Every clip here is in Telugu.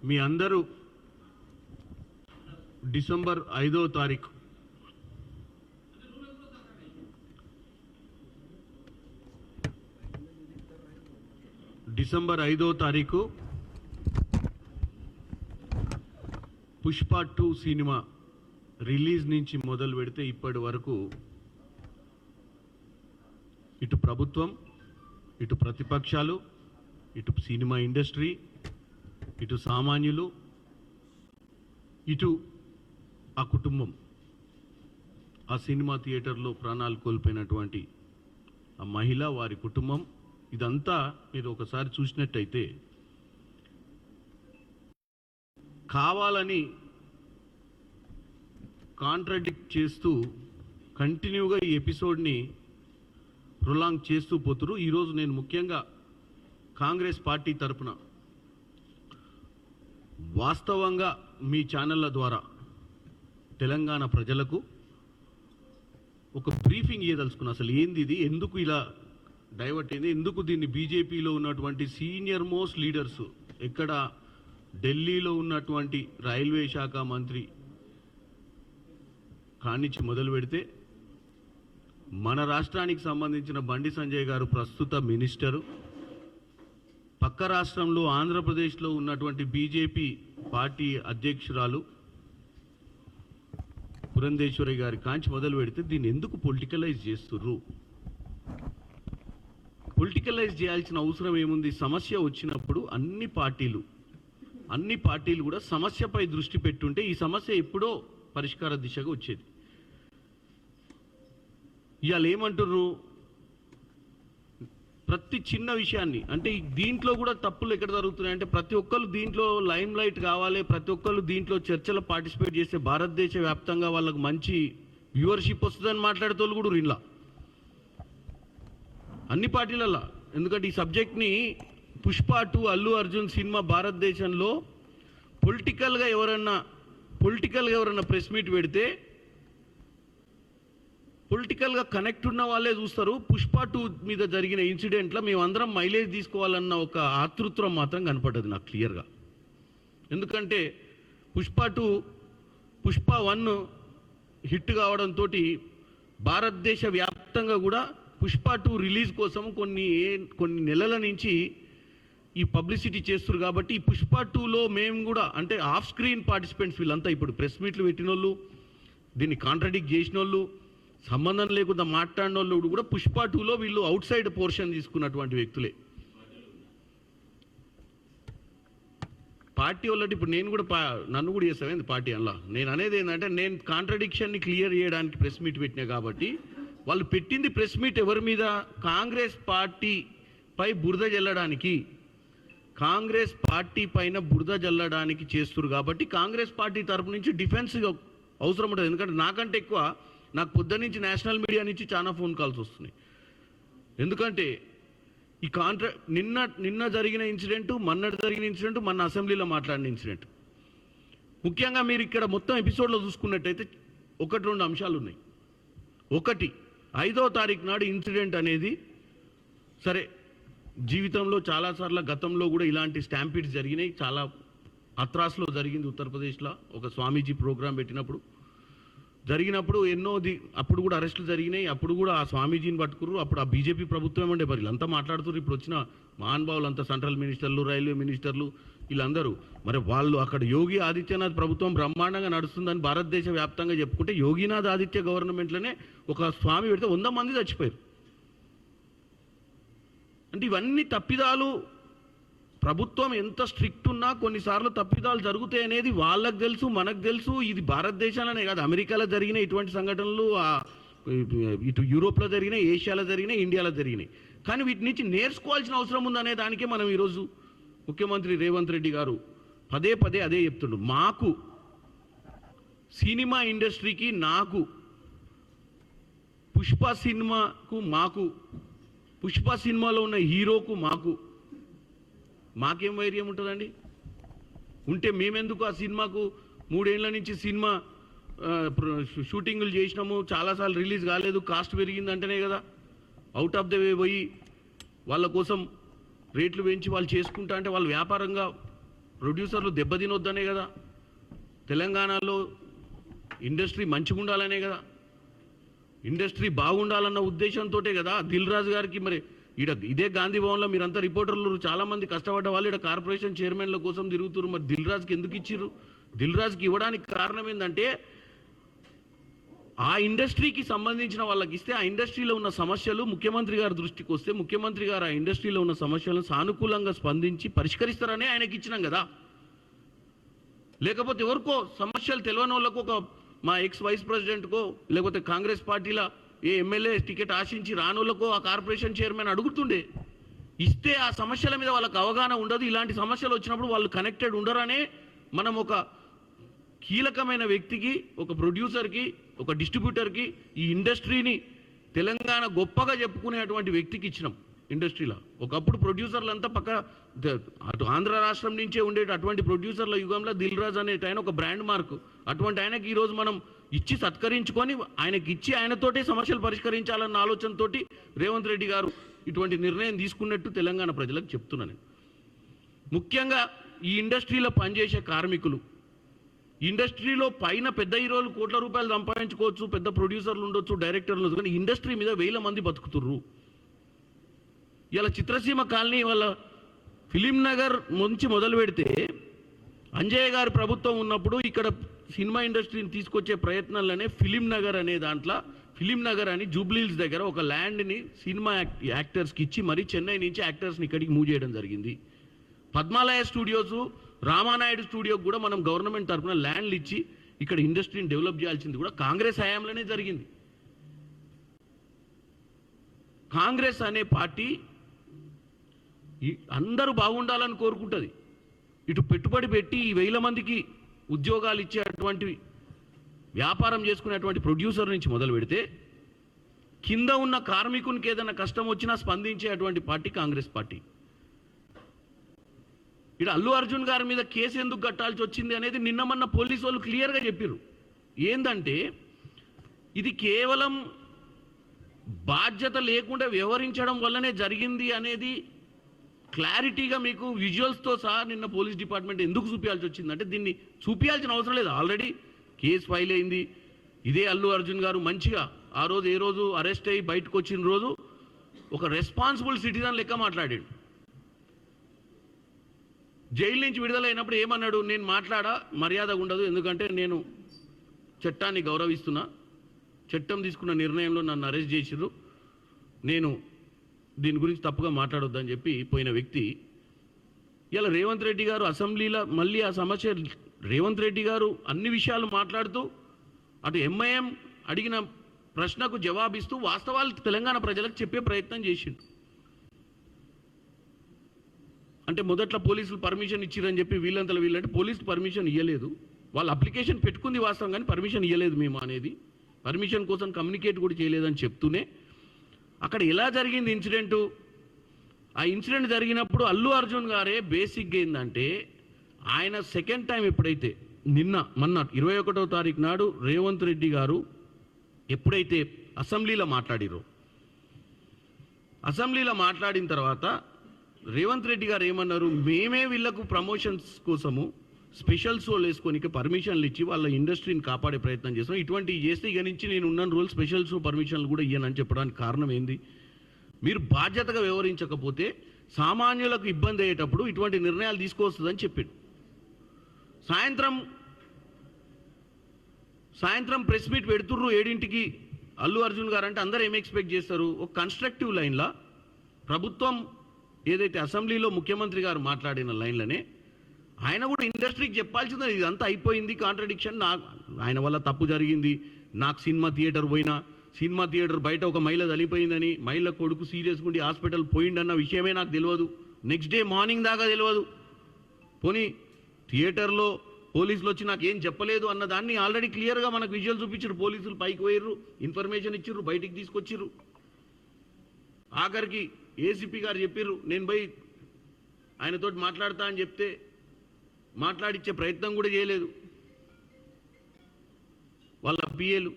మీ అందరూ డిసెంబర్ 5వ తారీఖు పుష్ప 2 సినిమా రిలీజ్ నుంచి మొదలు పెడితే ఇప్పటి వరకు ఇటు ప్రభుత్వం, ఇటు ప్రతిపక్షాలు, ఇటు సినిమా ఇండస్ట్రీ, ఇటు సామాన్యులు, ఇటు ఆ కుటుంబం, ఆ సినిమా థియేటర్లో ప్రాణాలు కోల్పోయినటువంటి ఆ మహిళ, వారి కుటుంబం, ఇదంతా మీరు ఒకసారి చూసినట్టయితే కావాలని కాంట్రాడిక్ట్ చేస్తూ కంటిన్యూగా ఈ ఎపిసోడ్ని ప్రొలాంగ్ చేస్తూ పోతురు. ఈరోజు నేను ముఖ్యంగా కాంగ్రెస్ పార్టీ తరఫున వాస్తవంగా మీ ఛానళ్ళ ద్వారా తెలంగాణ ప్రజలకు ఒక బ్రీఫింగ్ ఇవ్వదలుచుకున్నా. అసలు ఏంది ఇది, ఎందుకు ఇలా డైవర్ట్ అయింది, ఎందుకు దీన్ని బీజేపీలో ఉన్నటువంటి సీనియర్ మోస్ట్ లీడర్స్, ఎక్కడ ఢిల్లీలో ఉన్నటువంటి రైల్వే శాఖ మంత్రి కానించి మొదలు పెడితే మన రాష్ట్రానికి సంబంధించిన బండి సంజయ్ గారు ప్రస్తుత మినిస్టరు, పక్క రాష్ట్రంలో ఆంధ్రప్రదేశ్లో ఉన్నటువంటి బీజేపీ పార్టీ అధ్యక్షురాలు పురంధేశ్వరి గారి కాంచి మొదలు పెడితే దీన్ని ఎందుకు పొలిటికలైజ్ చేస్తుర్రు? పొలిటికలైజ్ చేయాల్సిన అవసరం ఏముంది? సమస్య వచ్చినప్పుడు అన్ని పార్టీలు కూడా సమస్యపై దృష్టి పెట్టుంటే ఈ సమస్య ఎప్పుడో పరిష్కార దిశగా వచ్చేది. ఇవాళ ఏమంటుర్రు, ప్రతి చిన్న విషయాన్ని, అంటే దీంట్లో కూడా తప్పులు ఎక్కడ జరుగుతున్నాయంటే ప్రతి ఒక్కరు దీంట్లో లైమ్ లైట్ కావాలి, ప్రతి ఒక్కరు దీంట్లో చర్చలో పార్టిసిపేట్ చేస్తే భారతదేశ వ్యాప్తంగా వాళ్ళకు మంచి వ్యూవర్షిప్ వస్తుందని మాట్లాడేటోళ్ళు కూడా ఇలా అన్ని పార్టీలల్లో. ఎందుకంటే ఈ సబ్జెక్ట్ని పుష్ప 2 అల్లు అర్జున్ సినిమా భారతదేశంలో పొలిటికల్గా ఎవరన్నా ప్రెస్ మీట్ పెడితే పొలిటికల్గా కనెక్ట్ ఉన్న వాళ్ళే చూస్తారు. పుష్ప 2 మీద జరిగిన ఇన్సిడెంట్లో మేమందరం మైలేజ్ తీసుకోవాలన్న ఒక ఆతృత్వం మాత్రం కనపడ్డది నాకు క్లియర్గా. ఎందుకంటే పుష్ప 1 హిట్ కావడంతో భారతదేశ వ్యాప్తంగా కూడా పుష్ప 2 రిలీజ్ కోసం కొన్ని నెలల నుంచి ఈ పబ్లిసిటీ చేస్తారు. కాబట్టి ఈ పుష్ప 2లో మేము కూడా, అంటే ఆఫ్ స్క్రీన్ పార్టిసిపెంట్స్ వీళ్ళంతా, ఇప్పుడు ప్రెస్ మీట్లు పెట్టిన వాళ్ళు, దీన్ని కాంట్రాడిక్ట్ చేసిన వాళ్ళు, సంబంధం లేకుండా మాట్లాడిన వాళ్ళు కూడా పుష్ప 2లో వీళ్ళు అవుట్ సైడ్ పోర్షన్ తీసుకున్నటువంటి వ్యక్తులే. పార్టీ వాళ్ళకి ఇప్పుడు నేను కూడా నన్ను కూడా చేస్తాను పార్టీ అలా. నేను అనేది ఏంటంటే, నేను కాంట్రాడిక్షన్ని క్లియర్ చేయడానికి ప్రెస్ మీట్ పెట్టినా కాబట్టి వాళ్ళు పెట్టింది ప్రెస్ మీట్ ఎవరి మీద? కాంగ్రెస్ పార్టీపై బురద జల్లడానికి, కాంగ్రెస్ పార్టీ పైన బురద జల్లడానికి చేస్తున్నారు. కాబట్టి కాంగ్రెస్ పార్టీ తరపు నుంచి డిఫెన్స్ అవసరం ఉంటుంది. ఎందుకంటే నాకంటే ఎక్కువ నాకు పొద్దు నుంచి నేషనల్ మీడియా నుంచి చాలా ఫోన్ కాల్స్ వస్తున్నాయి. ఎందుకంటే ఈ నిన్న జరిగిన ఇన్సిడెంట్, మొన్నటి జరిగిన ఇన్సిడెంట్, మొన్న అసెంబ్లీలో మాట్లాడిన ఇన్సిడెంట్, ముఖ్యంగా మీరు ఇక్కడ మొత్తం ఎపిసోడ్లో చూసుకున్నట్టయితే 1-2 అంశాలు ఉన్నాయి. ఒకటి, 5వ తారీఖు నాడు ఇన్సిడెంట్ అనేది, సరే జీవితంలో చాలాసార్లు గతంలో కూడా ఇలాంటి స్టాంపీడ్స్ జరిగినాయి. చాలా అత్రాస్లో జరిగింది ఉత్తరప్రదేశ్లో, ఒక స్వామీజీ ప్రోగ్రాం పెట్టినప్పుడు జరిగినప్పుడు అప్పుడు కూడా అరెస్టులు జరిగినాయి. అప్పుడు కూడా ఆ స్వామీజీని పట్టుకున్నారు. అప్పుడు ఆ బీజేపీ ప్రభుత్వం ఉండే మరి వీళ్ళంతా మాట్లాడుతున్నారు. ఇప్పుడు వచ్చిన మహానుభావులు అంతా సెంట్రల్ మినిస్టర్లు, రైల్వే మినిస్టర్లు, వీళ్ళందరూ మరి వాళ్ళు అక్కడ యోగి ఆదిత్యనాథ్ ప్రభుత్వం బ్రహ్మాండంగా నడుస్తుందని భారతదేశ వ్యాప్తంగా చెప్పుకుంటే యోగినాథ్ ఆదిత్య గవర్నమెంట్లోనే ఒక స్వామి పెడితే 100 మంది చచ్చిపోయారు. అంటే ఇవన్నీ తప్పిదాలు. ప్రభుత్వం ఎంత స్ట్రిక్ట్ ఉన్నా కొన్నిసార్లు తప్పిదాలు జరుగుతాయి అనేది వాళ్ళకు తెలుసు, మనకు తెలుసు. ఇది భారతదేశంలోనే కాదు, అమెరికాలో జరిగిన ఇటువంటి సంఘటనలు, ఇటు యూరోప్లో జరిగినాయి, ఏషియాలో జరిగినాయి, ఇండియాలో జరిగినాయి. కానీ వీటి నుంచి నేర్చుకోవాల్సిన అవసరం ఉందనే దానికే మనం ఈరోజు ముఖ్యమంత్రి రేవంత్ రెడ్డి గారు పదే అదే చెప్తుండ్రు. మాకు సినిమా ఇండస్ట్రీకి, నాకు పుష్ప సినిమాలో ఉన్న హీరోకు మాకేం వైర్యం ఉంటుందండి? ఉంటే మేమెందుకు ఆ సినిమాకు 3 ఏళ్ల నుంచి సినిమా షూటింగులు చేసినాము, చాలాసార్లు రిలీజ్ కాలేదు, కాస్ట్ పెరిగిందంటేనే కదా అవుట్ ఆఫ్ ద వే పోయి వాళ్ళ కోసం రేట్లు పెంచి వాళ్ళు చేసుకుంటా అంటే వాళ్ళు వ్యాపారంగా ప్రొడ్యూసర్లు దెబ్బతినొద్దనే కదా, తెలంగాణలో ఇండస్ట్రీ మంచిగా ఉండాలనే కదా, ఇండస్ట్రీ బాగుండాలన్న ఉద్దేశంతో కదా దిల్ రాజు గారికి మరి ఇదే గాంధీ భవన్లో మీరంతా రిపోర్టర్లు చాలామంది కష్టపడ్డ వాళ్ళు ఇక్కడ కార్పొరేషన్ చైర్మన్ల కోసం తిరుగుతున్నారు. మరి దిల్ రాజుకి ఎందుకు ఇచ్చిర్రు? దిల్ రాజుకి ఇవ్వడానికి కారణం ఏంటంటే ఆ ఇండస్ట్రీకి సంబంధించిన వాళ్ళకి ఇస్తే ఆ ఇండస్ట్రీలో ఉన్న సమస్యలు ముఖ్యమంత్రి గారి దృష్టికి వస్తే ముఖ్యమంత్రి గారు ఆ ఇండస్ట్రీలో ఉన్న సమస్యలను సానుకూలంగా స్పందించి పరిష్కరిస్తారనే ఆయనకి ఇచ్చినాం కదా. లేకపోతే ఎవరికో సమస్యలు తెలియని వాళ్ళకు ఒక మా ఎక్స్ వైస్ ప్రెసిడెంట్కో లేకపోతే కాంగ్రెస్ పార్టీలో ఏ ఎమ్మెల్యే టికెట్ ఆశించి రానోళ్ళకో ఆ కార్పొరేషన్ చైర్మన్ అడుగుతుండే. ఇస్తే ఆ సమస్యల మీద వాళ్ళకి అవగాహన ఉండదు. ఇలాంటి సమస్యలు వచ్చినప్పుడు వాళ్ళు కనెక్టెడ్ ఉండరనే మనం ఒక కీలకమైన వ్యక్తికి, ఒక ప్రొడ్యూసర్కి, ఒక డిస్ట్రిబ్యూటర్కి ఈ ఇండస్ట్రీని తెలంగాణ గొప్పగా చెప్పుకునేటువంటి వ్యక్తికి ఇచ్చినాం. ఇండస్ట్రీలో ఒకప్పుడు ప్రొడ్యూసర్లంతా అటు ఆంధ్ర రాష్ట్రం నుంచే ఉండేటి అటువంటి ప్రొడ్యూసర్ల యుగంలో దిల్ రాజు అనే ఆయన ఒక బ్రాండ్ మార్క్. అటువంటి ఆయనకి ఈరోజు మనం ఇచ్చి సత్కరించుకొని ఆయనకి ఇచ్చి ఆయనతోటే సమస్యలు పరిష్కరించాలన్న ఆలోచనతోటి రేవంత్ రెడ్డి గారు ఇటువంటి నిర్ణయం తీసుకున్నట్టు తెలంగాణ ప్రజలకు చెప్తున్నాను. ముఖ్యంగా ఈ ఇండస్ట్రీలో పనిచేసే కార్మికులు, ఇండస్ట్రీలో పైన పెద్ద హీరోలు కోట్ల రూపాయలు సంపాదించుకోవచ్చు, పెద్ద ప్రొడ్యూసర్లు ఉండొచ్చు, డైరెక్టర్లు ఉండొచ్చు, కానీ ఇండస్ట్రీ మీద వేల మంది బతుకుతుర్రు. ఇలా చిత్రసీమ కాలనీ వాళ్ళ ఫిలిం నగర్ నుంచి మొదలు పెడితే అంజయ్య గారి ప్రభుత్వం ఉన్నప్పుడు ఇక్కడ సినిమా ఇండస్ట్రీని తీసుకొచ్చే ప్రయత్నాలనే ఫిలిం నగర్ అనే దాంట్లో ఫిలిం నగర్ అని జూబ్లీహిల్స్ దగ్గర ఒక ల్యాండ్ని సినిమా యాక్టర్స్కి ఇచ్చి మరీ చెన్నై నుంచి యాక్టర్స్ని ఇక్కడికి మూవ్ చేయడం జరిగింది. పద్మాలయ స్టూడియోస్, రామానాయుడు స్టూడియోకి కూడా మనం గవర్నమెంట్ తరఫున ల్యాండ్లు ఇచ్చి ఇక్కడ ఇండస్ట్రీని డెవలప్ చేయాల్సింది కూడా కాంగ్రెస్ హయాంలోనే జరిగింది. కాంగ్రెస్ అనే పార్టీ అందరూ బాగుండాలని కోరుకుంటుంది. ఇటు పెట్టుబడి పెట్టి ఈ వేల మందికి ఉద్యోగాలు ఇచ్చేటువంటి వ్యాపారం చేసుకునేటువంటి ప్రొడ్యూసర్ నుంచి మొదలు పెడితే కింద ఉన్న కార్మికునికి ఏదైనా కష్టం వచ్చినా స్పందించేటువంటి పార్టీ కాంగ్రెస్ పార్టీ. ఇక్కడ అల్లు అర్జున్ గారి మీద కేసు ఎందుకు కట్టాల్సి వచ్చింది అనేది నిన్న మొన్న పోలీసు వాళ్ళు క్లియర్గా చెప్పారు. ఏంటంటే ఇది కేవలం బాధ్యత లేకుండా వ్యవహరించడం వల్లనే జరిగింది అనేది క్లారిటీగా మీకు విజువల్స్తో సహా నిన్న పోలీస్ డిపార్ట్మెంట్ ఎందుకు చూపించాల్సి వచ్చిందంటే దీన్ని చూపించాల్సిన అవసరం లేదు. ఆల్రెడీ కేసు ఫైల్ అయింది. ఇదే అల్లు అర్జున్ గారు మంచిగా ఆ రోజు ఏ రోజు అరెస్ట్ అయ్యి బయటకు వచ్చిన రోజు ఒక రెస్పాన్సిబుల్ సిటిజన్ లెక్క మాట్లాడాడు. జైలు నుంచి విడుదలైనప్పుడు ఏమన్నాడు? నేను మాట్లాడా మర్యాద ఉండదు, ఎందుకంటే నేను చట్టాన్ని గౌరవిస్తున్నా, చట్టం తీసుకున్న నిర్ణయంలో నన్ను అరెస్ట్ చేసిర్రు, నేను దీని గురించి తప్పుగా మాట్లాడొద్దని చెప్పి పోయిన వ్యక్తి ఇలా రేవంత్ రెడ్డి గారు అసెంబ్లీలో మళ్ళీ ఆ సమస్య రేవంత్ రెడ్డి గారు అన్ని విషయాలు మాట్లాడుతూ అటు ఎంఐఎం అడిగిన ప్రశ్నకు జవాబిస్తూ వాస్తవాలు తెలంగాణ ప్రజలకు చెప్పే ప్రయత్నం చేసిండు. అంటే మొదట్లో పోలీసులు పర్మిషన్ ఇచ్చిరని చెప్పి వీళ్ళంటే పోలీసులు పర్మిషన్ ఇవ్వలేదు. వాళ్ళు అప్లికేషన్ పెట్టుకుంది వాస్తవం, కానీ పర్మిషన్ ఇవ్వలేదు మేము అనేది, పర్మిషన్ కోసం కమ్యూనికేట్ కూడా చేయలేదని చెప్తూనే అక్కడ ఎలా జరిగింది ఇన్సిడెంటు? ఆ ఇన్సిడెంట్ జరిగినప్పుడు అల్లు అర్జున్ గారే బేసిక్గా ఏంటంటే ఆయన సెకండ్ టైం ఎప్పుడైతే మొన్న 21వ తారీఖు నాడు రేవంత్ రెడ్డి గారు ఎప్పుడైతే అసెంబ్లీలో మాట్లాడిరో, అసెంబ్లీలో మాట్లాడిన తర్వాత రేవంత్ రెడ్డి గారు ఏమన్నారు? మేమే వీళ్ళకు ప్రమోషన్స్ కోసము స్పెషల్ షోలు వేసుకొని పర్మిషన్లు ఇచ్చి వాళ్ళ ఇండస్ట్రీని కాపాడే ప్రయత్నం చేస్తాం. ఇటువంటివి చేస్తే ఇక నుంచి నేను ఉన్న రూల్ స్పెషల్ షో పర్మిషన్లు కూడా ఇయ్యనని చెప్పడానికి కారణం ఏంది? మీరు బాధ్యతగా వ్యవహరించకపోతే సామాన్యులకు ఇబ్బంది అయ్యేటప్పుడు ఇటువంటి నిర్ణయాలు తీసుకొస్తుందని చెప్పాడు. సాయంత్రం ప్రెస్ మీట్ పెడుతుర్రు 7ంటికి అల్లు అర్జున్ గారు. అంటే అందరూ ఏం ఎక్స్పెక్ట్ చేస్తారు? ఒక కన్స్ట్రక్టివ్ లైన్లో ప్రభుత్వం ఏదైతే అసెంబ్లీలో ముఖ్యమంత్రి గారు మాట్లాడిన లైన్లనే ఆయన కూడా ఇండస్ట్రీకి చెప్పాల్సిందే, ఇదంతా అయిపోయింది, కాంట్రడిక్షన్, ఆయన వల్ల తప్పు జరిగింది, నాకు సినిమా థియేటర్ పోయినా సినిమా థియేటర్ బయట ఒక మహిళ చనిపోయిందని, మహిళ కొడుకు సీరియస్గా ఉండి హాస్పిటల్ పోయిండన్న విషయమే నాకు తెలియదు, నెక్స్ట్ డే మార్నింగ్ దాకా తెలియదు, పోనీ థియేటర్లో పోలీసులు వచ్చి నాకు ఏం చెప్పలేదు అన్న దాన్ని ఆల్రెడీ క్లియర్గా మనకు విజువల్ చూపించారు. పోలీసులు పైకి పోయిర్రు, ఇన్ఫర్మేషన్ ఇచ్చిర్రు, బయటికి తీసుకొచ్చిర్రు. ఆఖరికి ఏసీపీ గారు చెప్పిర్రు నేను పోయి ఆయనతో మాట్లాడతా అని చెప్తే మాట్లాడిచ్చే ప్రయత్నం కూడా చేయలేదు వాళ్ళ పిఏలు,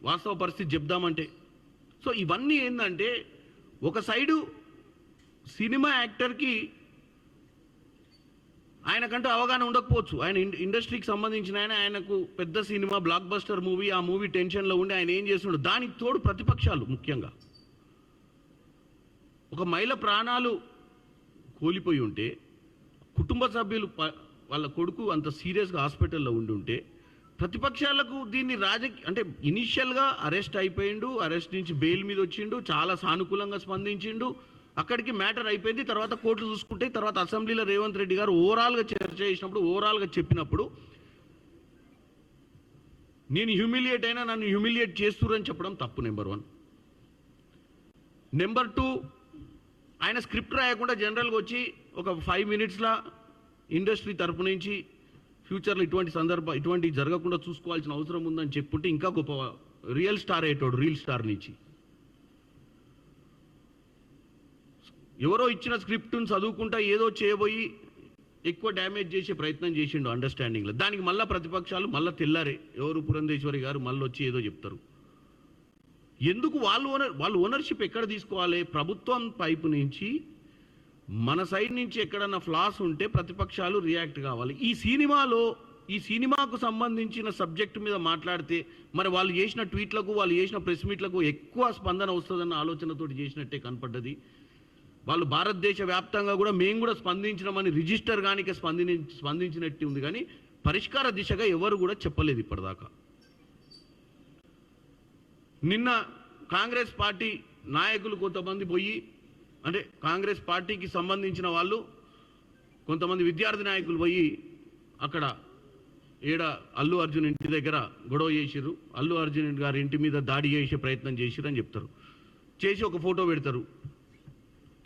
వాస్తవ పరిస్థితి చెప్దామంటే. సో ఇవన్నీ ఏంటంటే ఒక సైడు సినిమా యాక్టర్కి ఆయనకంటూ అవగాహన ఉండకపోవచ్చు. ఆయన ఇండస్ట్రీకి సంబంధించిన ఆయనకు పెద్ద సినిమా బ్లాక్ బస్టర్ మూవీ, ఆ మూవీ టెన్షన్లో ఉండి ఆయన ఏం చేస్తున్నాడు. దానికి తోడు ప్రతిపక్షాలు, ముఖ్యంగా ఒక మహిళ ప్రాణాలు కోల్పోయి ఉంటే, కుటుంబ సభ్యులు వాళ్ళ కొడుకు అంత సీరియస్గా హాస్పిటల్లో ఉండి ఉంటే, ప్రతిపక్షాలకు దీన్ని అంటే ఇనిషియల్గా అరెస్ట్ అయిపోయిండు, అరెస్ట్ నుంచి బెయిల్ మీద వచ్చిండు, చాలా సానుకూలంగా స్పందించిండు, అక్కడికి మ్యాటర్ అయిపోయింది. తర్వాత కోర్టులు చూసుకుంటే, తర్వాత అసెంబ్లీలో రేవంత్ రెడ్డి గారు ఓవరాల్గా చర్చ చేసినప్పుడు, ఓవరాల్గా చెప్పినప్పుడు, నేను హ్యూమిలియేట్ అయినా నన్ను హ్యూమిలియేట్ చేస్తురని చెప్పడం తప్పు. నెంబర్ 1. నెంబర్ 2, ఆయన స్క్రిప్ట్ రాయకుండా జనరల్గా వచ్చి ఒక 5 మినిట్స్లో ఇండస్ట్రీ తరపు నుంచి ఫ్యూచర్లో ఇటువంటి జరగకుండా చూసుకోవాల్సిన అవసరం ఉందని చెప్పుంటే ఇంకా గొప్ప రియల్ స్టార్ అయ్యేటోడు. రియల్ స్టార్ నుంచి ఎవరో ఇచ్చిన స్క్రిప్ట్ను చదువుకుంటా ఏదో చేయబోయి ఎక్కువ డ్యామేజ్ చేసే ప్రయత్నం చేసిండు అండర్స్టాండింగ్లో. దానికి మళ్ళీ ప్రతిపక్షాలు మళ్ళీ తెల్లారే ఎవరు పురంధేశ్వరి గారు మళ్ళీ వచ్చి ఏదో చెప్తారు. ఎందుకు వాళ్ళు ఓనర్షిప్ ఎక్కడ తీసుకోవాలి? ప్రభుత్వం వైపు నుంచి మన సైడ్ నుంచి ఎక్కడన్నా ఫ్లాస్ ఉంటే ప్రతిపక్షాలు రియాక్ట్ కావాలి. ఈ సినిమాకు సంబంధించిన సబ్జెక్టు మీద మాట్లాడితే మరి వాళ్ళు చేసిన ట్వీట్లకు, వాళ్ళు చేసిన ప్రెస్ మీట్లకు ఎక్కువ స్పందన వస్తుందన్న ఆలోచనతోటి చేసినట్టే కనపడ్డది. వాళ్ళు భారతదేశ వ్యాప్తంగా కూడా మేము కూడా స్పందించినామని రిజిస్టర్ గానికి స్పందించినట్టు ఉంది, కానీ పరిష్కార దిశగా ఎవరు కూడా చెప్పలేదు ఇప్పటిదాకా. నిన్న కాంగ్రెస్ పార్టీ నాయకులు కొంతమంది పోయి, అంటే కాంగ్రెస్ పార్టీకి సంబంధించిన వాళ్ళు కొంతమంది విద్యార్థి నాయకులు పోయి అక్కడ అల్లు అర్జున్ ఇంటి దగ్గర గొడవ చేసిర్రు, అల్లు అర్జున్ గారి ఇంటి మీద దాడి చేసే ప్రయత్నం చేసిర్రు అని చెప్తారు. చేసి ఒక ఫోటో పెడతారు.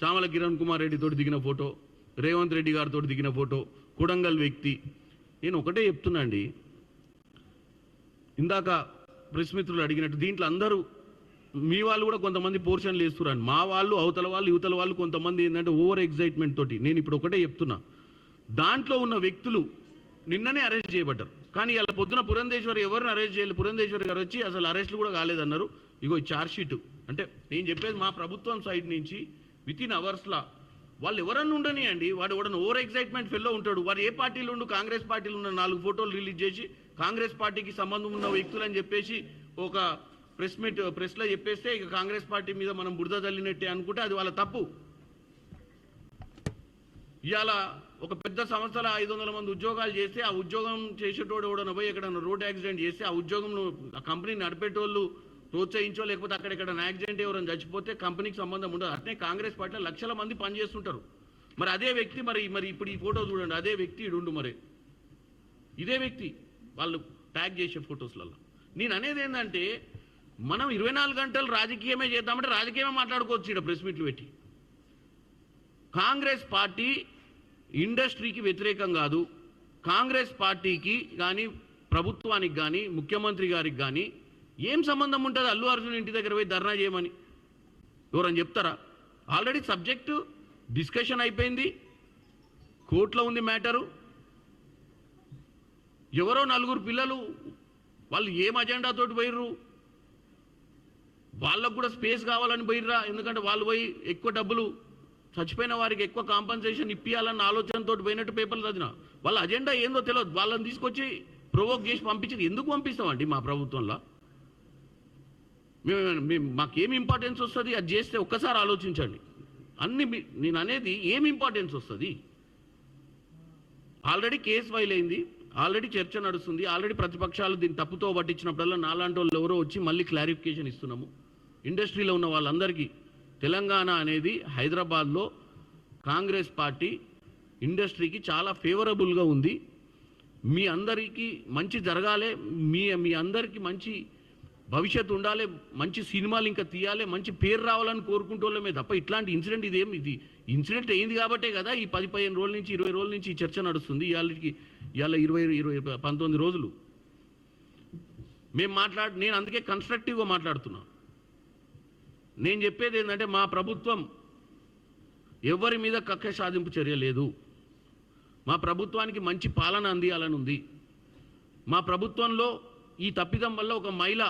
చామల కిరణ్ కుమార్ రెడ్డి తోటి దిగిన ఫోటో, రేవంత్ రెడ్డి గారితో దిగిన ఫోటో, కొడంగల్ వ్యక్తి. నేను ఒకటే చెప్తున్నా అండి, ఇందాక ప్రెస్ మిత్రులు అడిగినట్టు దీంట్లో అందరూ మీ వాళ్ళు కూడా కొంతమంది పోర్షన్లు వేస్తున్నారు. మా వాళ్ళు, అవతల వాళ్ళు, యువతల వాళ్ళు కొంతమంది ఏంటంటే ఓవర్ ఎగ్జైట్మెంట్ తోటి. నేను ఇప్పుడు ఒకటే చెప్తున్నా, దాంట్లో ఉన్న వ్యక్తులు నిన్ననే అరెస్ట్ చేయబడ్డారు. కానీ ఇలా పొద్దున పురంధేశ్వరి ఎవరిని అరెస్ట్ చేయలేదు. పురంధేశ్వరి గారు వచ్చి అసలు అరెస్టులు కూడా కాలేదన్నారు. ఇగో ఛార్జ్షీట్. అంటే నేను చెప్పేది మా ప్రభుత్వం సైడ్ నుంచి వితిన్ అవర్స్లా వాళ్ళు ఎవరన్నా ఉండని అండి. వాడు ఎవడన్నా ఓవర్ ఎగ్జైట్మెంట్ ఫెల్లో ఉంటాడు. వాడు ఏ పార్టీలో ఉండు, కాంగ్రెస్ పార్టీలో ఉన్న 4 ఫోటోలు రిలీజ్ చేసి కాంగ్రెస్ పార్టీకి సంబంధం ఉన్న వ్యక్తులని చెప్పేసి ఒక ప్రెస్లో చెప్పేస్తే ఇక కాంగ్రెస్ పార్టీ మీద మనం బురద తల్లినట్టే అనుకుంటే అది వాళ్ళ తప్పు. ఇవాళ ఒక పెద్ద సంస్థల 500 మంది ఉద్యోగాలు చేస్తే ఆ ఉద్యోగం చేసేటోడు ఎవడన్నా పోయి ఎక్కడన్నా రోడ్ యాక్సిడెంట్ చేస్తే ఆ ఉద్యోగంలో ఆ కంపెనీని నడిపేటోళ్ళు ప్రోత్సహించో, లేకపోతే అక్కడెక్కడ యాక్సిడెంట్ ఎవరైనా చచ్చిపోతే కంపెనీకి సంబంధం ఉండదు. అట్నే కాంగ్రెస్ పార్టీలో లక్షల మంది పనిచేస్తుంటారు. మరి అదే వ్యక్తి మరి ఇప్పుడు ఈ ఫోటో చూడండి, అదే వ్యక్తి ఇడుండు, మరి ఇదే వ్యక్తి వాళ్ళు ట్యాగ్ చేసే ఫొటోస్లలో. నేను అనేది ఏంటంటే, మనం 24 గంటలు రాజకీయమే చేద్దామంటే రాజకీయమే మాట్లాడుకోవచ్చు. ఇక్కడ ప్రెస్ మీట్లు పెట్టి కాంగ్రెస్ పార్టీ ఇండస్ట్రీకి వ్యతిరేకం కాదు. కాంగ్రెస్ పార్టీకి కానీ ప్రభుత్వానికి కానీ ముఖ్యమంత్రి గారికి కానీ ఏం సంబంధం ఉంటుంది అల్లు అర్జున్ ఇంటి దగ్గర పోయి ధర్నా చేయమని? ఎవరని చెప్తారా? ఆల్రెడీ సబ్జెక్టు డిస్కషన్ అయిపోయింది, కోర్టులో ఉంది మ్యాటరు. ఎవరో 4 పిల్లలు వాళ్ళు ఏం అజెండాతోటి పోయిర్రు, వాళ్ళకు కూడా స్పేస్ కావాలని పోయిర్రా? ఎందుకంటే వాళ్ళు పోయి ఎక్కువ డబ్బులు చచ్చిపోయిన వారికి ఎక్కువ కాంపన్సేషన్ ఇప్పియాలన్న ఆలోచనతో పోయినట్టు పేపర్లు చదివిన. వాళ్ళ అజెండా ఏందో తెలియదు. వాళ్ళని తీసుకొచ్చి ప్రొవోక్ చేసి పంపించింది. ఎందుకు పంపిస్తామండి మా ప్రభుత్వంలో? మాకేం ఇంపార్టెన్స్ వస్తుంది అది చేస్తే? ఒక్కసారి ఆలోచించండి. నేను అనేది ఏం ఇంపార్టెన్స్ వస్తుంది? ఆల్రెడీ కేసు ఫైల్ అయింది, ఆల్రెడీ చర్చ నడుస్తుంది, ఆల్రెడీ ప్రతిపక్షాలు దీన్ని తప్పుతో పట్టించినప్పుడల్లా నాలాంటి వాళ్ళు ఎవరో వచ్చి మళ్ళీ క్లారిఫికేషన్ ఇస్తున్నాము. ఇండస్ట్రీలో ఉన్న వాళ్ళందరికీ తెలంగాణ అనేది హైదరాబాద్లో కాంగ్రెస్ పార్టీ ఇండస్ట్రీకి చాలా ఫేవరబుల్గా ఉంది. మీ అందరికీ మంచి జరగాలి, మీ అందరికీ మంచి భవిష్యత్తు ఉండాలి, మంచి సినిమాలు ఇంకా తీయాలి, మంచి పేరు రావాలని కోరుకుంటోళ్ళమే తప్ప ఇట్లాంటి ఇన్సిడెంట్ ఇది ఇన్సిడెంట్ అయింది కాబట్టే కదా ఈ 10-15 రోజుల నుంచి 20 రోజుల నుంచి ఈ చర్చ నడుస్తుంది. ఇవాళ 19 రోజులు నేను అందుకే కన్స్ట్రక్టివ్గా మాట్లాడుతున్నా. నేను చెప్పేది ఏంటంటే, మా ప్రభుత్వం ఎవరి మీద కక్ష సాధింపు చర్య లేదు. మా ప్రభుత్వానికి మంచి పాలన అందియాలని ఉంది. మా ప్రభుత్వంలో ఈ తప్పిదం వల్ల ఒక మహిళ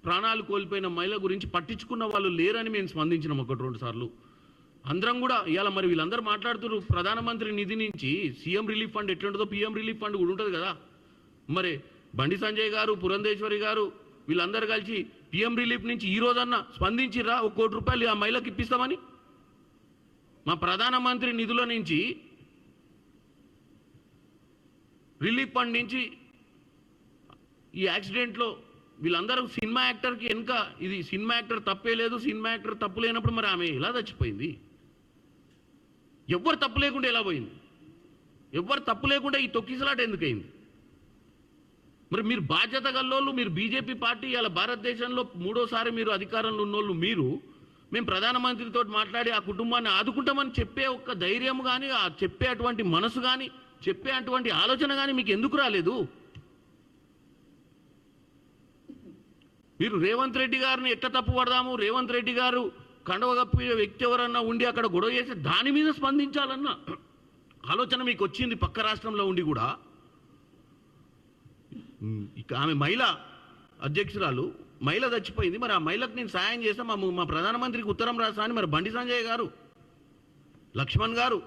ప్రాణాలు కోల్పోయిన మహిళ గురించి పట్టించుకున్న వాళ్ళు లేరని మేము స్పందించినాం 1-2 సార్లు. అందరం కూడా ఇవాళ మరి వీళ్ళందరూ మాట్లాడుతున్నారు ప్రధానమంత్రి నిధి నుంచి సీఎం రిలీఫ్ ఫండ్ ఎట్లుంటుందో పిఎం రిలీఫ్ ఫండ్ కూడా ఉంటుంది కదా. మరి బండి సంజయ్ గారు, పురంధేశ్వరి గారు వీళ్ళందరూ కలిసి పిఎం రిలీఫ్ నుంచి ఈ రోజన్నా స్పందించిరా 1 కోటి రూపాయలు ఆ మహిళకి ఇప్పిస్తామని. మా ప్రధానమంత్రి నిధుల నుంచి రిలీఫ్ ఫండ్ నుంచి ఈ యాక్సిడెంట్లో వీళ్ళందరూ సినిమా యాక్టర్కి వెనుక ఇది సినిమా యాక్టర్ తప్పే లేదు, సినిమా యాక్టర్ తప్పు లేనప్పుడు మరి ఆమె ఎలా చచ్చిపోయింది? ఎవ్వరు తప్పు లేకుండా ఎలా పోయింది? ఎవ్వరు తప్పు లేకుండా ఈ తొక్కిసలాట ఎందుకయింది? మరి మీరు బాధ్యత గల్లోళ్ళు, మీరు బీజేపీ పార్టీ ఇలా భారతదేశంలో 3వ సారి మీరు అధికారంలో ఉన్నోళ్ళు, మీరు మేము ప్రధానమంత్రితో మాట్లాడి ఆ కుటుంబాన్ని ఆదుకుంటామని చెప్పే ఒక్క ధైర్యం కానీ, ఆ చెప్పే అటువంటి మనసు కానీ, చెప్పే అటువంటి ఆలోచన కానీ మీకు ఎందుకు రాలేదు? మీరు రేవంత్ రెడ్డి గారిని ఎట్లా తప్పు పడదాము, రేవంత్ రెడ్డి గారు కండవ కప్పే వ్యక్తి ఎవరన్నా ఉండి అక్కడ గొడవ చేసి దాని మీద స్పందించాలన్న ఆలోచన మీకు వచ్చింది పక్క రాష్ట్రంలో ఉండి కూడా. ఇక ఆమె మహిళ అధ్యక్షురాలు, మహిళ చచ్చిపోయింది, మరి ఆ మహిళకు నేను సాయం చేస్తా, మా ప్రధానమంత్రికి ఉత్తరం రాస్తా అని మరి బండి సంజయ్ గారు, లక్ష్మణ్ గారు,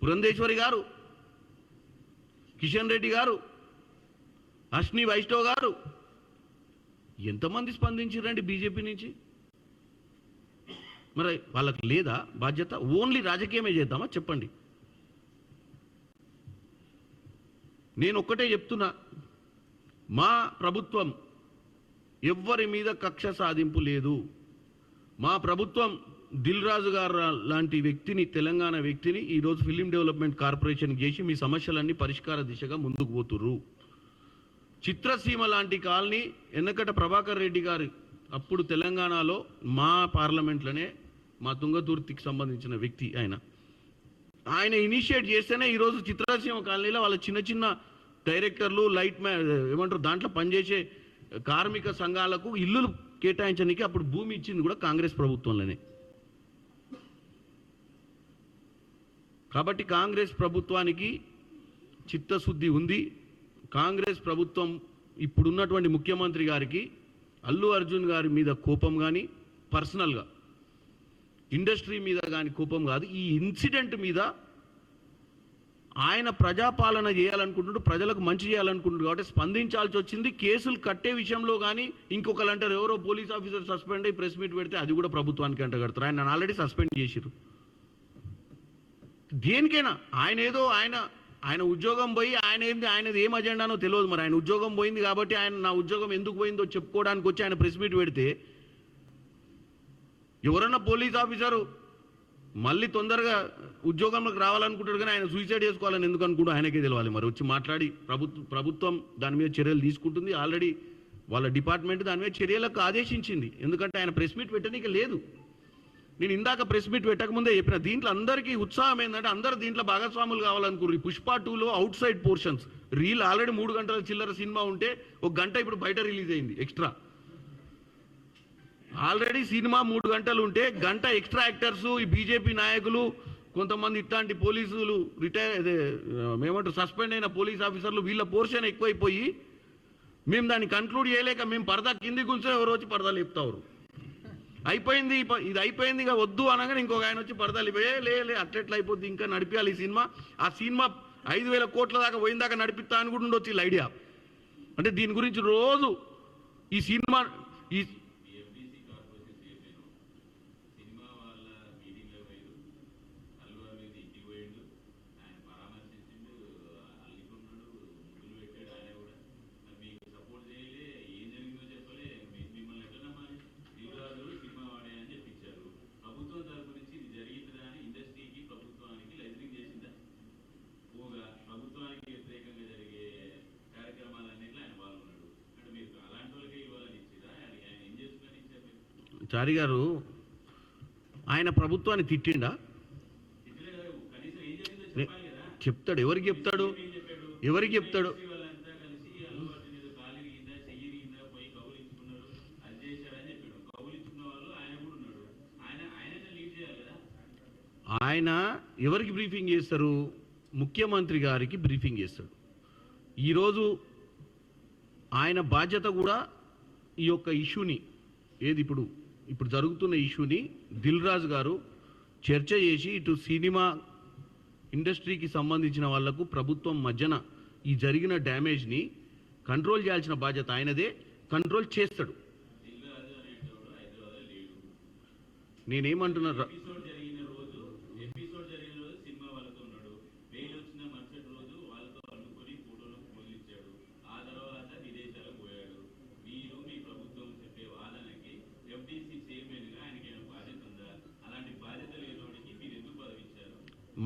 పురంధేశ్వరి గారు, కిషన్ రెడ్డి గారు, అశ్ని వైష్ణవ్ గారు ఎంతమంది స్పందించారండి బీజేపీ నుంచి? మరి వాళ్ళకి లేదా బాధ్యత? ఓన్లీ రాజకీయమే చేద్దామా చెప్పండి? నేను ఒక్కటే చెప్తున్నా, మా ప్రభుత్వం ఎవ్వరి మీద కక్ష సాధింపు లేదు. మా ప్రభుత్వం దిల్ రాజు గారు లాంటి వ్యక్తిని, తెలంగాణ వ్యక్తిని ఈరోజు ఫిలిం డెవలప్మెంట్ కార్పొరేషన్ చేసి మీ సమస్యలన్నీ పరిష్కార దిశగా ముందుకు పోతుర్రు. చిత్రసీమ లాంటి కాలనీ ఎన్నకట ప్రభాకర్ రెడ్డి గారు అప్పుడు తెలంగాణలో మా పార్లమెంట్లోనే, మా తుంగతుర్తికి సంబంధించిన వ్యక్తి ఆయన ఇనిషియేట్ చేస్తేనే ఈరోజు చిత్రసీమ కాలనీలో వాళ్ళ చిన్న చిన్న డైరెక్టర్లు, లైట్ ఏమంటారు దాంట్లో పనిచేసే కార్మిక సంఘాలకు ఇల్లులు కేటాయించడానికి అప్పుడు భూమి ఇచ్చింది కూడా కాంగ్రెస్ ప్రభుత్వంలోనే. కాబట్టి కాంగ్రెస్ ప్రభుత్వానికి చిత్తశుద్ధి ఉంది. కాంగ్రెస్ ప్రభుత్వం ఇప్పుడున్నటువంటి ముఖ్యమంత్రి గారికి అల్లు అర్జున్ గారి మీద కోపం కానీ, పర్సనల్గా ఇండస్ట్రీ మీద కానీ కోపం కాదు, ఈ ఇన్సిడెంట్ మీద ఆయన ప్రజాపాలన చేయాలనుకుంటున్నాడు, ప్రజలకు మంచి చేయాలనుకుంటున్నాడు కాబట్టి స్పందించాల్సి వచ్చింది. కేసులు కట్టే విషయంలో కానీ ఇంకొకరు అంటారు ఎవరో పోలీస్ ఆఫీసర్ సస్పెండ్ అయ్యి ప్రెస్ మీట్ పెడితే అది కూడా ప్రభుత్వానికి అంటగడతారు. ఆయన ఆల్రెడీ సస్పెండ్ చేసిరు. దేనికైనా ఆయన ఉద్యోగం పోయి ఆయనది ఏం అజెండానో తెలియదు. మరి ఆయన ఉద్యోగం పోయింది కాబట్టి నా ఉద్యోగం ఎందుకు పోయిందో చెప్పుకోవడానికి వచ్చి ఆయన ప్రెస్ మీట్ పెడితే ఎవరన్నా పోలీస్ ఆఫీసరు మళ్ళీ తొందరగా ఉద్యోగంలోకి రావాలనుకుంటాడు కానీ ఆయన సూసైడ్ చేసుకోవాలని ఎందుకు అనుకుంటూ ఆయనకే తెలియాలి. మరి వచ్చి మాట్లాడి ప్రభుత్వం దాని మీద చర్యలు తీసుకుంటుంది. ఆల్రెడీ వాళ్ళ డిపార్ట్మెంట్ దాని మీద చర్యలకు ఆదేశించింది. ఎందుకంటే ఆయన ప్రెస్ మీట్ పెట్టడానికి లేదు. నేను ఇందాక ప్రెస్ మీట్ పెట్టకముందే చెప్పిన, దీంట్లో అందరికీ ఉత్సాహం ఏంటంటే అందరూ దీంట్లో భాగస్వాములు కావాలనుకున్నారు. పుష్ప 2లో out side portions reel already 3 గంటల చిల్లర సినిమా ఉంటే 1 గంట ఇప్పుడు బయట రిలీజ్ అయింది ఎక్స్ట్రా. ఆల్రెడీ సినిమా 3 గంటలు ఉంటే గంట ఎక్స్ట్రా యాక్టర్స్, ఈ బీజేపీ నాయకులు, కొంతమంది ఇట్లాంటి పోలీసులు ఏమంటారు సస్పెండ్ అయిన పోలీస్ ఆఫీసర్లు, వీళ్ళ పోర్షన్ ఎక్కువైపోయి మేము దాన్ని కన్క్లూడ్ చేయలేక మేము పరదా కింది కూర్చొని ఎవరు వచ్చి పరదాలు చెప్తారు. అయిపోయింది, ఇది అయిపోయింది ఇక వద్దు అనగానే ఇంకొక ఆయన వచ్చి పరదాలు ఇవ్వే లే అట్లెట్లా అయిపోద్ది, ఇంకా నడిపించాలి ఈ సినిమా. ఆ సినిమా 5,000 కోట్ల దాకా పోయిందాకా నడిపిస్తా అని కూడా ఉండొచ్చు వీళ్ళ ఐడియా. అంటే దీని గురించి రోజు ఈ సినిమా చారి గారు ఆయన ప్రభుత్వాన్ని తిట్టిండా? చెప్తాడు. ఎవరికి చెప్తాడు? ఆయన ఎవరికి బ్రీఫింగ్ చేస్తారు? ముఖ్యమంత్రి గారికి బ్రీఫింగ్ చేస్తాడు. ఈరోజు ఆయన బాధ్యత కూడా ఈ యొక్క ఇష్యూని ఇప్పుడు జరుగుతున్న ఇష్యూని దిల్ రాజు గారు చర్చ చేసి ఇటు సినిమా ఇండస్ట్రీకి సంబంధించిన వాళ్లకు ప్రభుత్వం మధ్యన ఈ జరిగిన డ్యామేజ్ని కంట్రోల్ చేయాల్సిన బాధ్యత ఆయనదే, కంట్రోల్ చేస్తాడు. నేనేమంటున్నా,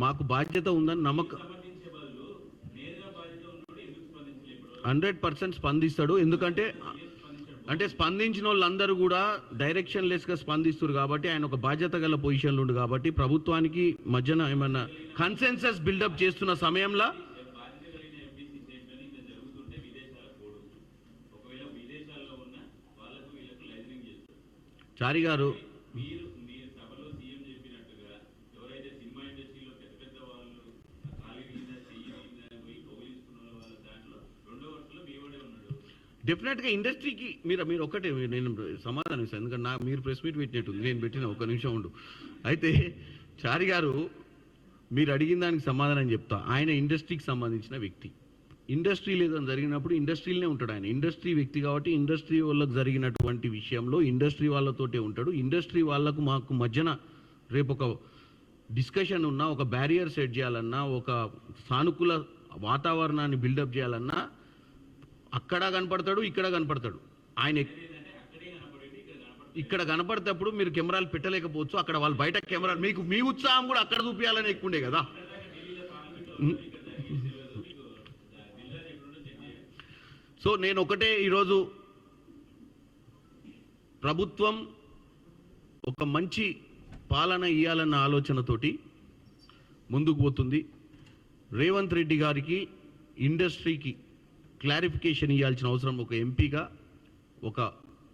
మాకు బాధ్యత ఉందని నమ్మకం 100% స్పందిస్తాడు. ఎందుకంటే స్పందించిన వాళ్ళందరూ కూడా డైరెక్షన్ లెస్గా స్పందిస్తారు కాబట్టి ఆయన ఒక బాధ్యత గల పొజిషన్లో ఉండు కాబట్టి ప్రభుత్వానికి మధ్యన ఏమన్నా కన్సెన్సస్ బిల్డప్ చేస్తున్న సమయంలో చారి గారు డెఫినెట్గా ఇండస్ట్రీకి మీరు ఒకటే నేను సమాధానం ఇస్తాను, ఎందుకంటే మీరు ప్రెస్ మీట్ పెట్టినట్టుంది, నేను పెట్టిన ఒక నిమిషం ఉండు. అయితే చారి గారు మీరు అడిగిన దానికి సమాధానం చెప్తా. ఆయన ఇండస్ట్రీకి సంబంధించిన వ్యక్తి, ఇండస్ట్రీ లేదని జరిగినప్పుడు ఇండస్ట్రీలోనే ఉంటాడు. ఆయన ఇండస్ట్రీ వ్యక్తి కాబట్టి ఇండస్ట్రీ వాళ్ళకు జరిగినటువంటి విషయంలో ఇండస్ట్రీ వాళ్ళతోటే ఉంటాడు. ఇండస్ట్రీ వాళ్ళకు మాకు మధ్యన రేపు ఒక డిస్కషన్ ఉన్నా, ఒక బ్యారియర్ సెట్ చేయాలన్నా, ఒక సానుకూల వాతావరణాన్ని బిల్డప్ చేయాలన్నా అక్కడ కనపడతాడు, ఇక్కడ కనపడతాడు. ఆయన ఇక్కడ కనపడేటప్పుడు మీరు కెమెరాలు పెట్టలేకపోవచ్చు, అక్కడ వాళ్ళు బయట కెమెరాలు, మీకు మీ ఉత్సాహం కూడా అక్కడ చూపించాలని ఎక్కువండే కదా. సో నేను ఒకటే, ఈరోజు ప్రభుత్వం ఒక మంచి పాలన ఇవ్వాలన్న ఆలోచనతోటి ముందుకు పోతుంది. రేవంత్ రెడ్డి గారికి ఇండస్ట్రీకి క్లారిఫికేషన్ ఇవ్వాల్సిన అవసరం ఒక ఎంపీగా, ఒక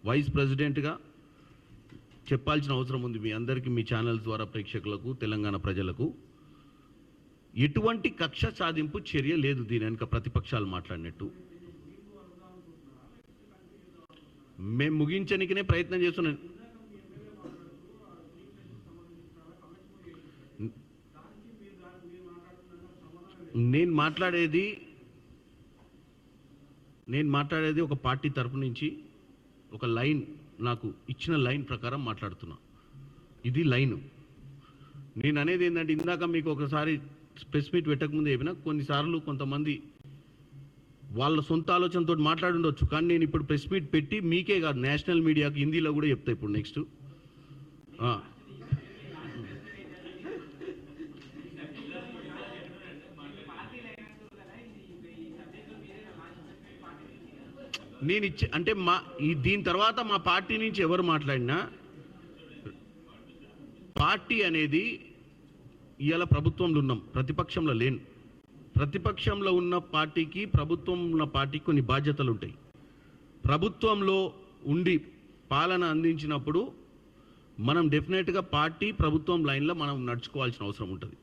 వైస్ ప్రెసిడెంట్గా చెప్పాల్సిన అవసరం ఉంది మీ అందరికీ, మీ ఛానల్స్ ద్వారా ప్రేక్షకులకు, తెలంగాణ ప్రజలకు. ఎటువంటి కక్ష సాధింపు చర్య లేదు దీని వెనుక ప్రతిపక్షాలు మాట్లాడినట్టు. మేము ముగించనికనే ప్రయత్నం చేస్తున్నాం. నేను మాట్లాడేది ఒక పార్టీ తరపు నుంచి ఒక లైన్, నాకు ఇచ్చిన లైన్ ప్రకారం మాట్లాడుతున్నా. ఇది లైన్. నేను అనేది ఏంటంటే, ఇందాక మీకు ఒకసారి ప్రెస్ మీట్ పెట్టకముందే చెప్పినా, కొన్నిసార్లు కొంతమంది వాళ్ళ సొంత ఆలోచనతో మాట్లాడుండొచ్చు, కానీ నేను ఇప్పుడు ప్రెస్ మీట్ పెట్టి మీకే కాదు నేషనల్ మీడియాకి హిందీలో కూడా చెప్తా. ఇప్పుడు నెక్స్ట్ నేను అంటే దీని తర్వాత మా పార్టీ నుంచి ఎవరు మాట్లాడినా, పార్టీ అనేది ఇవాళ ప్రభుత్వంలో ఉన్నాం, ప్రతిపక్షంలో లేను. ప్రతిపక్షంలో ఉన్న పార్టీకి, ప్రభుత్వం ఉన్న పార్టీకి కొన్ని బాధ్యతలు ఉంటాయి. ప్రభుత్వంలో ఉండి పాలన అందించినప్పుడు మనం డెఫినెట్గా పార్టీ ప్రభుత్వం లైన్లో మనం నడుచుకోవాల్సిన అవసరం ఉంటుంది.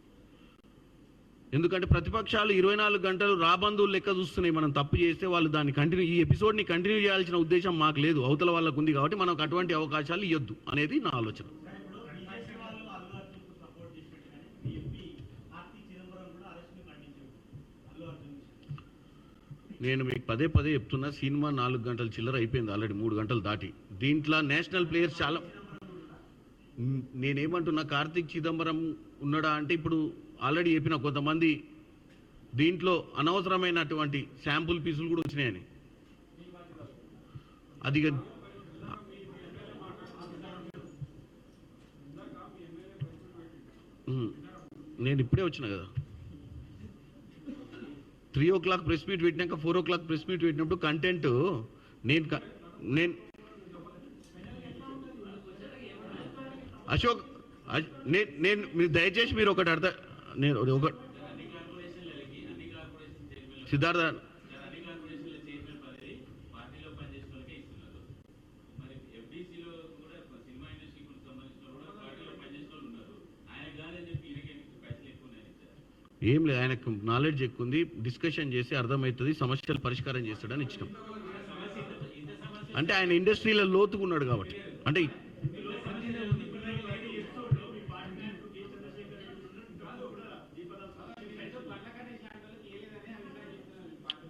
ఎందుకంటే ప్రతిపక్షాలు 24 గంటలు రాబందులు లెక్క చూస్తున్నాయి. మనం తప్పు చేస్తే వాళ్ళు దాన్ని ఈ ఎపిసోడ్ని కంటిన్యూ చేయాల్సిన ఉద్దేశం మాకు లేదు, అవతల వాళ్ళకు ఉంది. కాబట్టి మనకు అటువంటి అవకాశాలు ఇవ్వద్దు అనేది నా ఆలోచన. నేను మీకు పదే చెప్తున్నా, సినిమా 4 గంటల చిల్లర అయిపోయింది, ఆల్రెడీ 3 గంటలు దాటి. దీంట్లో నేషనల్ ప్లేయర్స్ చాలా. నేనేమంటున్నా, కార్తీక్ చిదంబరం ఉన్నాడా అంటే ఇప్పుడు ఆల్రెడీ చెప్పిన కొంతమంది దీంట్లో అనవసరమైనటువంటి శాంపుల్ పీసులు కూడా వచ్చినాయని. అది నేను ఇప్పుడే వచ్చిన కదా, 3 o'clock ప్రెస్ మీట్ పెట్టినాక 4 o'clock ప్రెస్ మీట్ పెట్టినప్పుడు కంటెంట్ నేను అశోక్ నేను మీరు దయచేసి మీరు ఒకటి అర్థం, నేను ఒక సిద్ధార్థ ఏం లేదు, ఆయనకు నాలెడ్జ్ ఎక్కువ ఉంది, డిస్కషన్ చేసి అర్థమవుతుంది, సమస్యలు పరిష్కారం చేస్తాడని ఇచ్చినాం. అంటే ఆయన ఇండస్ట్రీలో లోతుకున్నాడు కాబట్టి. అంటే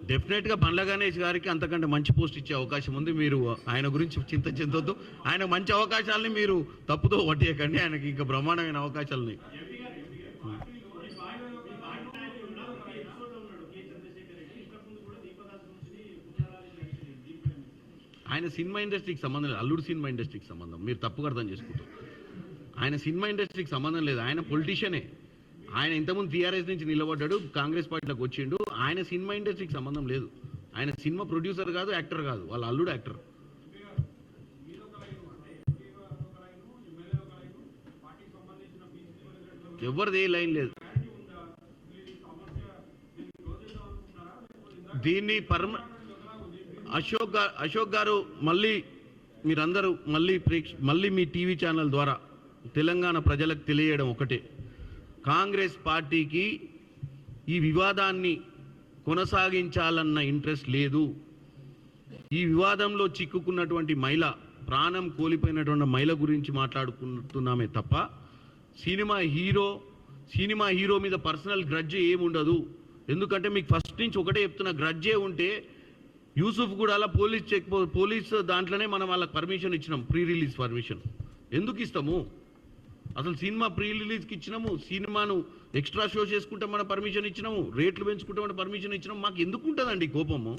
డెఫినెట్గా బండ్ల గణేష్ గారికి అంతకంటే మంచి పోస్ట్ ఇచ్చే అవకాశం ఉంది. మీరు ఆయన గురించి చింత చెందొద్దు. ఆయన మంచి అవకాశాలని మీరు తప్పుతో పట్టేయకండి. ఆయనకి ఇంకా బ్రహ్మాండమైన అవకాశాలని. ఆయన సినిమా ఇండస్ట్రీకి సంబంధం లేదు, అల్లుడు సినిమా ఇండస్ట్రీకి సంబంధం. మీరు తప్పుగా అర్థం చేసుకుంటారు. ఆయన సినిమా ఇండస్ట్రీకి సంబంధం లేదు, ఆయన పొలిటీషియనే. ఆయన ఇంతకుముందు టీఆర్ఎస్ నుంచి నిలబడ్డాడు, కాంగ్రెస్ పార్టీలోకి వచ్చిండు. ఆయన సినిమా ఇండస్ట్రీకి సంబంధం లేదు. ఆయన సినిమా ప్రొడ్యూసర్ కాదు, యాక్టర్ కాదు, వాళ్ళ అల్లుడు యాక్టర్. ఎవరిది ఏ లైన్ లేదు. దీన్ని అశోక్ గారు మళ్ళీ మీరందరూ మళ్ళీ మీ టీవీ ఛానల్ ద్వారా తెలంగాణ ప్రజలకు తెలియడం ఒకటే, కాంగ్రెస్ పార్టీకి ఈ వివాదాన్ని కొనసాగించాలన్న ఇంట్రెస్ట్ లేదు. ఈ వివాదంలో చిక్కుకున్నటువంటి మహిళ, ప్రాణం కోల్పోయినటువంటి మహిళ గురించి మాట్లాడుకుంటున్నామే తప్ప సినిమా హీరో మీద పర్సనల్ గ్రడ్జ్ ఏముండదు. ఎందుకంటే మీకు ఫస్ట్ నుంచి ఒకటే చెప్తున్నా, గ్రడ్జే ఉంటే యూసుఫ్ కూడా పోలీస్ దాంట్లోనే మనం వాళ్ళకి పర్మిషన్ ఇచ్చినాం, ప్రీ రిలీజ్ పర్మిషన్. ఎందుకు ఇస్తాము? అసలు సినిమా ప్రీ రిలీజ్కి ఇచ్చినాము, సినిమాను ఎక్స్ట్రా షో చేసుకుంటే మనం పర్మిషన్ ఇచ్చినాము, రేట్లు పెంచుకుంటే మనం పర్మిషన్ ఇచ్చినాము. మాకు ఎందుకు ఉంటుందండి కోపము?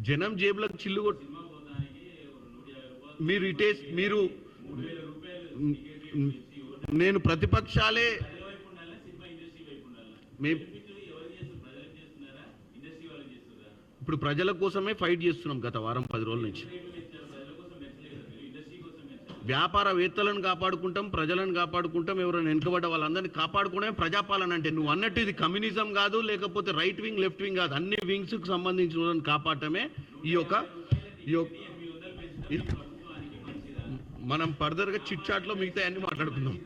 జనం జేబులకు చిల్లు కొట్టి మీరు నేను ప్రతిపక్షాలే ఇప్పుడు ప్రజల కోసమే ఫైట్ చేస్తున్నాం గత వారం 10 రోజుల నుంచి. వ్యాపారవేత్తలను కాపాడుకుంటాం, ప్రజలను కాపాడుకుంటాం, ఎవరైనా వెనుకబడ్డ వాళ్ళందరినీ కాపాడుకోవడమే ప్రజాపాలన అంటే. నువ్వు అన్నట్టు ఇది కమ్యూనిజం కాదు, లేకపోతే రైట్ వింగ్ లెఫ్ట్ వింగ్ కాదు, అన్ని వింగ్స్కి సంబంధించిన వాళ్ళని కాపాడటమే ఈ యొక్క మనం ఫర్దర్గా చిట్ చాట్లో మిగతా అన్ని మాట్లాడుకుందాం.